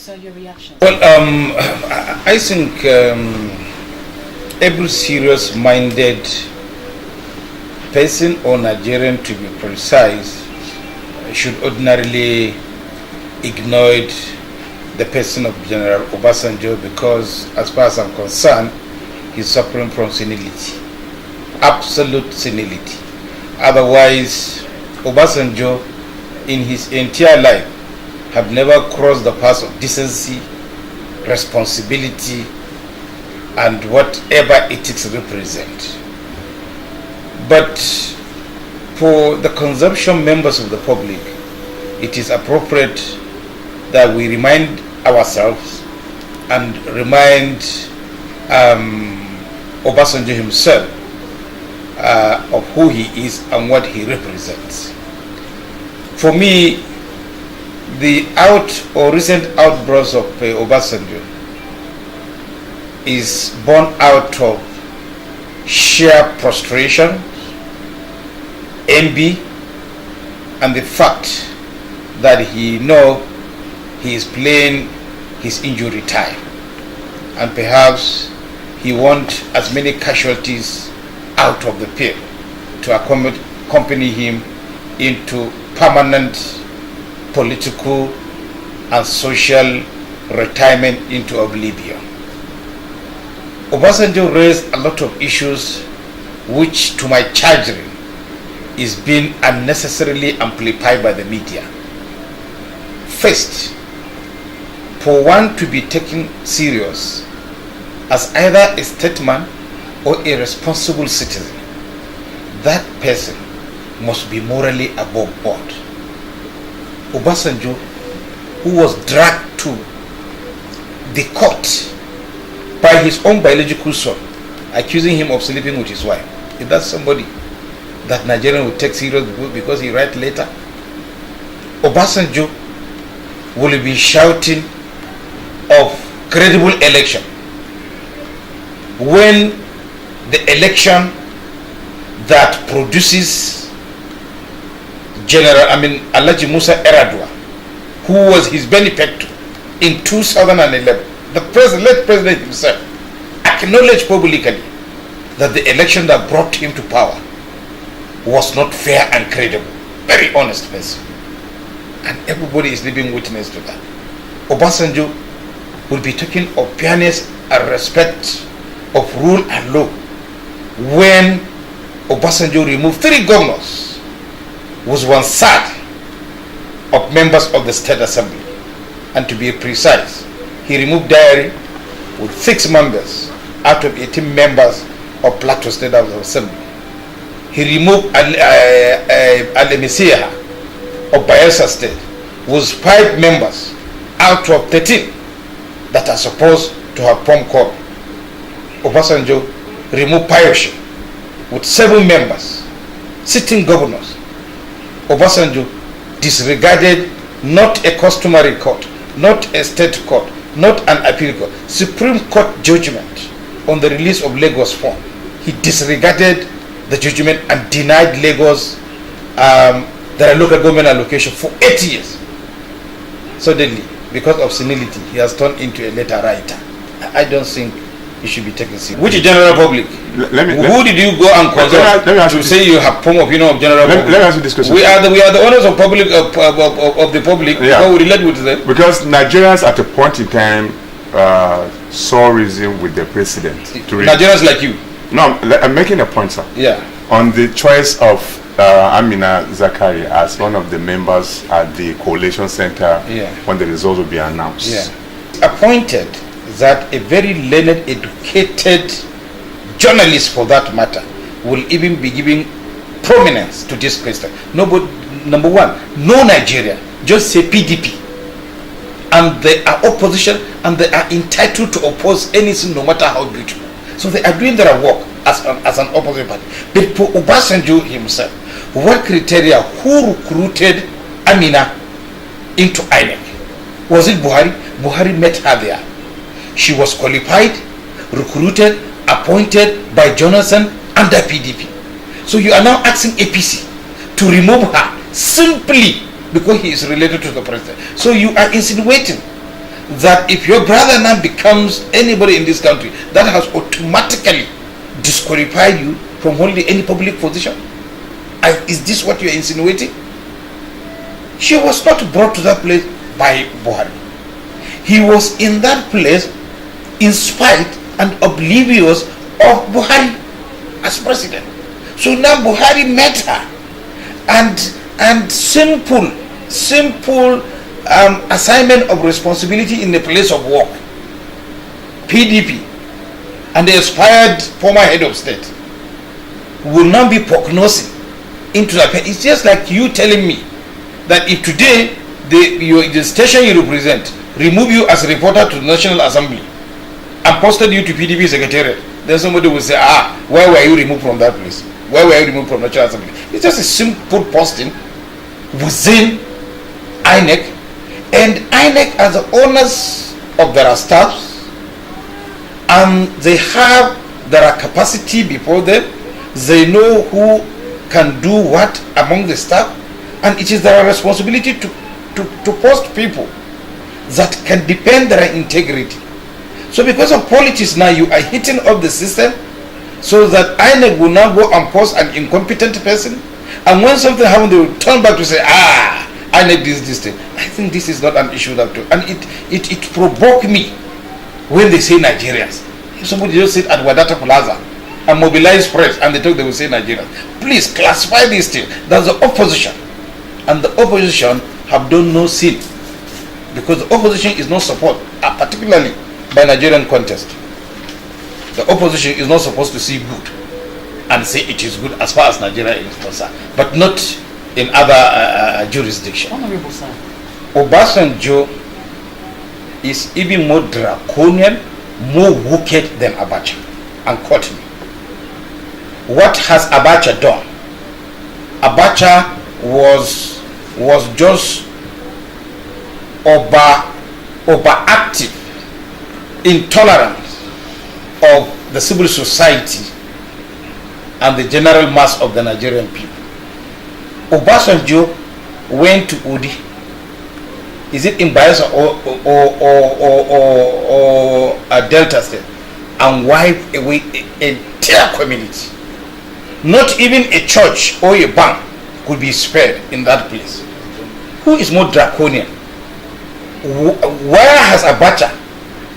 sir, your reaction? Well, I think every serious-minded person or Nigerian, to be precise, should ordinarily ignore the person of General Obasanjo, because as far as I'm concerned, he's suffering from senility, absolute senility. Otherwise, Obasanjo in his entire life have never crossed the path of decency, responsibility, and whatever ethics represent. But for the consumption members of the public, it is appropriate that we remind ourselves and remind Obasanjo himself of who he is and what he represents. For me, the recent outburst of Obasanjo is born out of sheer frustration, envy, and the fact that he knows he is playing his injury time, and perhaps he wants as many casualties out of the pit to accompany him into permanent political and social retirement into oblivion. Obasanjo raised a lot of issues which, to my chagrin, is being unnecessarily amplified by the media. First, for one to be taken serious as either a statesman or a responsible citizen, that person must be morally above board. Obasanjo, who was dragged to the court by his own biological son, accusing him of sleeping with his wife, is that somebody that Nigerian will take serious because he writes later? Obasanjo will be shouting of credible election when the election that produces General Alhaji Musa Yar'Adua, who was his benefactor in 2011, the late president himself acknowledged publicly that the election that brought him to power was not fair and credible. Very honest person. And everybody is living witness to that. Obasanjo will be talking of fairness and respect of rule and law when Obasanjo removed 3 governors, was 1/3 of members of the State Assembly. And to be precise, he removed Diary with 6 members out of 18 members of Plateau State Assembly. He removed Al-Emisiyaha of Bayelsa State with 5 members out of 13 that are supposed to have formed court. Obasanjo removed Payoshi with 7 members, sitting governors. Obasanjo disregarded not a customary court, not a state court, not an appeal court, Supreme Court judgment on the release of Lagos form. He disregarded the judgment and denied Lagos their local government allocation for 8 years. Suddenly, because of senility, he has turned into a letter writer. I don't think he should be taken seriously. Which general public? Who did you go and consult to say you have form of opinion of general public? Let me ask you this question. We are the owners of public of the public. Yeah. How we relate with them? Because Nigerians at a point in time saw reason with the president. Nigerians like you. No, I'm making a point, sir. Yeah. On the choice of Amina Zakari as one of the members at the coalition center when the results will be announced. Yeah. Appointed that a very learned, educated journalist, for that matter, will even be giving prominence to this question. Nobody, number one, no Nigeria, just say PDP. And they are opposition and they are entitled to oppose anything no matter how beautiful. So they are doing their work as an opposition party. But for Obasanjo himself, what criteria, who recruited Amina into INEC? Was it Buhari? Buhari met her there. She was qualified, recruited, appointed by Jonathan under PDP. So you are now asking APC to remove her simply because he is related to the president. So you are insinuating that if your brother now becomes anybody in this country, that has automatically disqualified you from holding any public position? Is this what you are insinuating? She was not brought to that place by Buhari. He was in that place in spite and oblivious of Buhari as president. So now Buhari met her, and simple assignment of responsibility in the place of work, PDP, and the expired former head of state will now be prognosing into that. It's just like you telling me that if today the station you represent remove you as a reporter to the National Assembly and posted you to PDP secretariat, then somebody will say, why were you removed from that place? Why were you removed from National Assembly? It's just a simple posting within INEC, and INEC as the owners of their staffs, and they have their capacity before them. They know who can do what among the staff, and it is their responsibility to post people that can defend their integrity. So because of politics now, you are hitting up the system so that INEC will now go and post an incompetent person, and when something happens they will turn back to say, INEC did this thing. I think this is not an issue that, and it provoked me when they say Nigerians. If somebody just sit at Wadata Plaza and mobilize press and they will say Nigerians, please classify this thing. That's the opposition, and the opposition have done no sin, because the opposition is not support, particularly by Nigerian context. The opposition is not supposed to see good and say it is good as far as Nigeria is concerned, but not in other jurisdictions. Honorable sir, Obasanjo is even more draconian, more wicked than Abacha. And quote me. What has Abacha done? Abacha was just overactive, intolerant of the civil society and the general mass of the Nigerian people. Obasanjo went to Udi, is it in Bayelsa or a Delta State, and wiped away an entire community. Not even a church or a bank could be spared in that place. Who is more draconian? Where has Abacha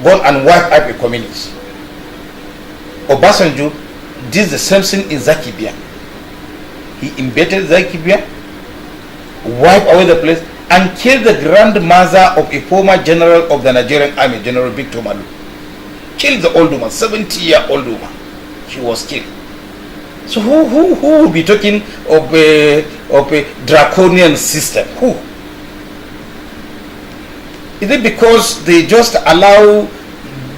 gone and wiped out a community? Obasanjo did the same thing in Zakibia. He invaded Zakibia, wiped away the place, and killed the grandmother of a former general of the Nigerian army, General Victor Malu. Killed the old woman, 70-year-old woman. She was killed. So who will be talking of a draconian system? Who? Is it because they just allow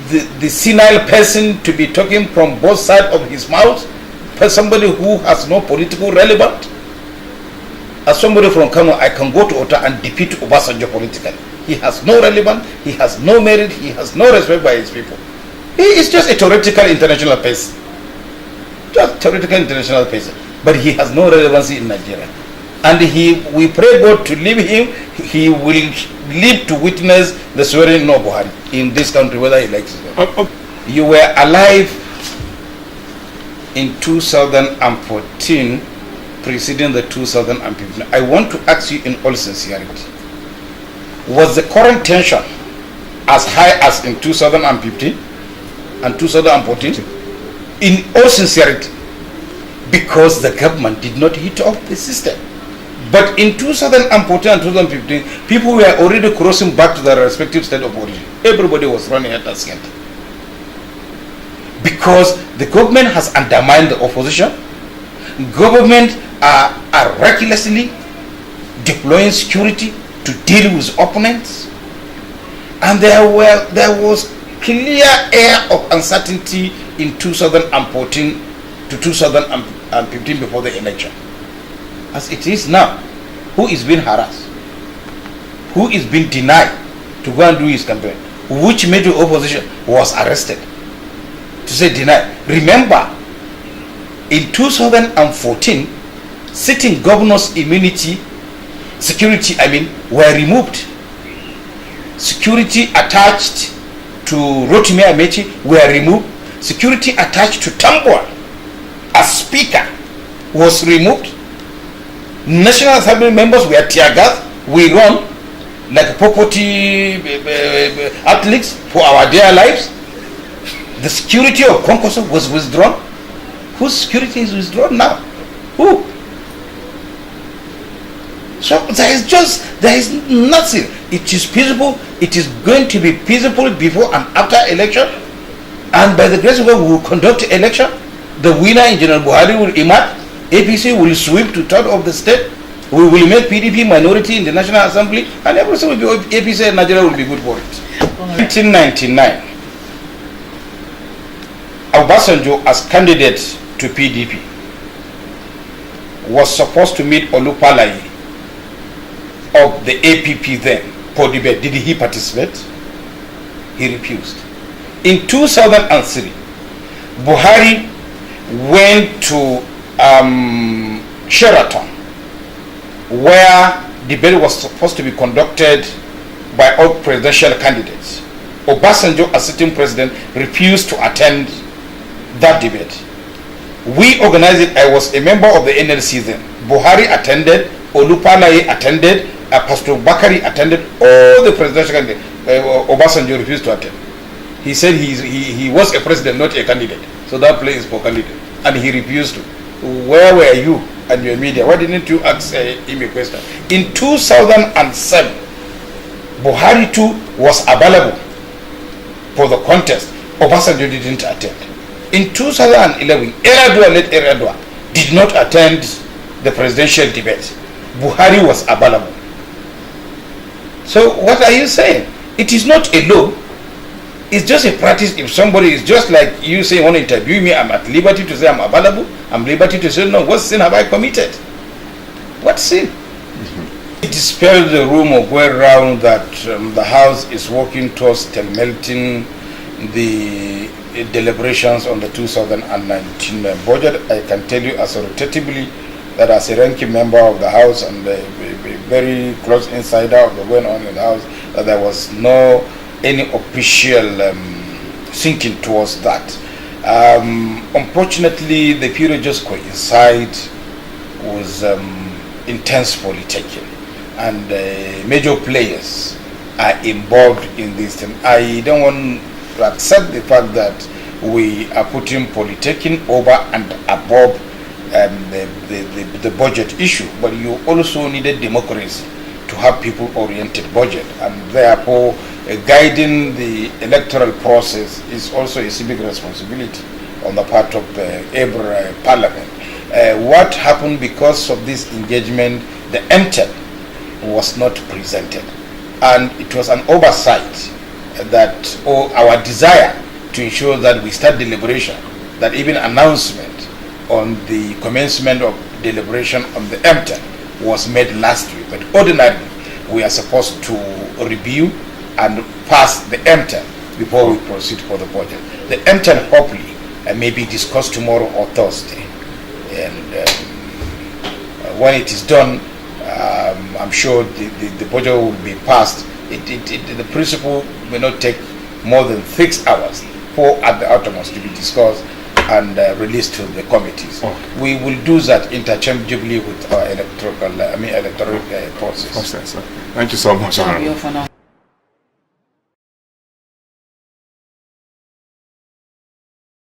the senile person to be talking from both sides of his mouth? Somebody who has no political relevance? As somebody from Kano, I can go to Ota and defeat Obasanjo politically. He has no relevance, he has no merit, he has no respect by his people. He is just a theoretical international person. Just theoretical international person. But he has no relevancy in Nigeria. And we pray God to leave him. He will live to witness the swearing of Buhari in this country, whether he likes it or not. You were alive in 2014, preceding the 2015. I want to ask you in all sincerity, was the current tension as high as in 2015 and 2014? In all sincerity, because the government did not hit up the system. But in 2014 and 2015, people were already crossing back to their respective state of origin. Everybody was running at that scent. Because the government has undermined the opposition. Government are recklessly deploying security to deal with opponents. And there was clear air of uncertainty in 2014 to 2015 before the election. As it is now, who is being harassed? Who is being denied to go and do his campaign? Which major opposition was arrested? To say denied. Remember, in 2014, sitting governors' security were removed. security attached to Rotimi Amechi were removed. Security attached to Tambua as speaker was removed. National Assembly members were tear gas. We run like property athletes for our dear lives. The security of Konkoso was withdrawn. Whose security is withdrawn now? Who? So there is nothing. It is feasible. It is going to be feasible before and after election. And by the grace of God, we will conduct election. The winner in General Buhari will emerge. APC will sweep to third of the state. We will make PDP minority in the National Assembly, and everything will be APC and Nigeria will be good for it. 1999, Obasanjo as candidate to PDP was supposed to meet Olupalayi of the APP then for debate. Did he participate? He refused. In 2003, Buhari went to Sheraton, where debate was supposed to be conducted by all presidential candidates. Obasanjo, as sitting president, refused to attend that debate. We organized it. I was a member of the NLC then. Buhari attended, Olupalayi attended, Pastor Bakari attended, all the presidential candidates. Obasanjo refused to attend. He said he was a president, not a candidate. So that place is for candidate. And he refused to. Where were you and your media? Why didn't you ask him a question? In 2007, Buhari too was available for the contest. Obasanjo didn't attend. In 2011, Eradua did not attend the presidential debate. Buhari was available. So what are you saying? It is not a law. It's just a practice. If somebody is just like you say, want to interview me, I'm at liberty to say I'm available. I'm liberty to say no. What sin have I committed? What sin? It dispelled the rumor going around that the House is working towards melting the deliberations on the 2019 budget. I can tell you authoritatively that as a ranking member of the House and a very close insider of the going on in the House, that there was no any official thinking towards that. Unfortunately, the period just coincided with intense politicking, and major players are involved in this thing. I don't want to accept the fact that we are putting politicking over and above the budget issue, but you also needed democracy to have people-oriented budget, and therefore guiding the electoral process is also a civic responsibility on the part of every parliament. What happened because of this engagement, the MTEL was not presented, and it was an oversight that our desire to ensure that we start deliberation, that even announcement on the commencement of deliberation on the MTEL was made last week. But ordinarily, we are supposed to review and pass the MTEL before we proceed for the budget. The MTEL hopefully may be discussed tomorrow or Thursday, and when it is done, I'm sure the budget will be passed. The principle may not take more than 6 hours, 4 at the utmost, to be discussed and released to the committees. Okay. We will do that interchangeably with our electoral process. Thank you so much. For now.